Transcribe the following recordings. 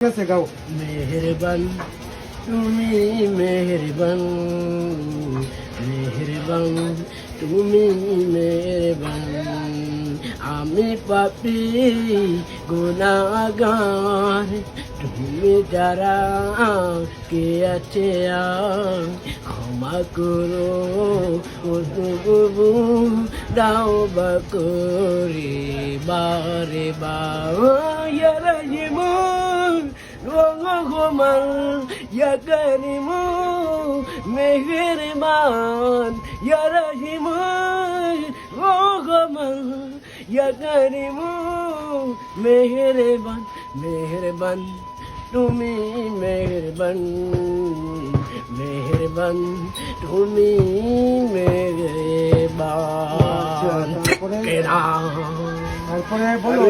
कैसे गाओ। मेहरबान তুমি মেহেরবান মেহেরবান তুমি মেহেরবান আমি পাপী গুনাহগার তুমি যারা কে আছে ক্ষমা করো ও তবু দাও বা করে বারে বারে Roman, ya Karimu, Mehriban, ya Rahimu, Roman, ya Karimu, Mehriban, Mehriban, Tumi Mehriban, Mehriban, Tumi Mehriban. তারপরে বলো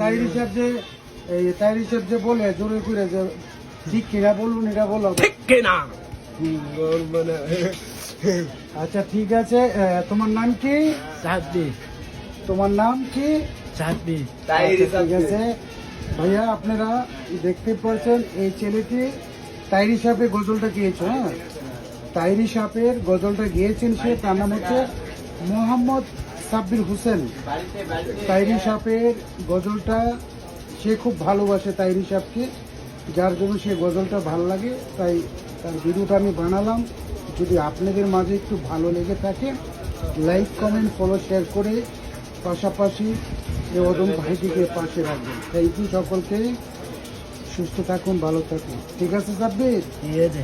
তাইরি সাহেব যে তাইরি সাহেব যে বলে জোরে করে যে ঠিক কিনা বলুন এটা বলো। ঠিক কিনা আচ্ছা ঠিক আছে। তোমার নাম কি? সাব্বির। তোমার নাম কি? সাব্বির। ঠিক আছে ভাইয়া, আপনারা দেখতে পাচ্ছেন এই ছেলেটি তাইরি সাহেবের গজলটা গিয়েছে। হ্যাঁ, তাইরি সাহেবের গজলটা গিয়েছেন সে, তার নাম হচ্ছে মোহাম্মদ সাব্বির হোসেন। তাইরি সাহেবের গজলটা সে খুব ভালোবাসে তাইরি সাহেবকে, যার জন্য সে গজলটা ভালো লাগে, তাই তার ভিডিওটা আমি বানালাম। যদি আপনাদের মাঝে একটু ভালো লেগে থাকে লাইক কমেন্ট ফলো শেয়ার করে পাশাপাশি এই অদম ভাইটিকে পাশে রাখবেন। থ্যাংক ইউ সকলকে, সুস্থ থাকুন, ভালো থাকুন। ঠিক আছে সাব্বির? ঠিক আছে।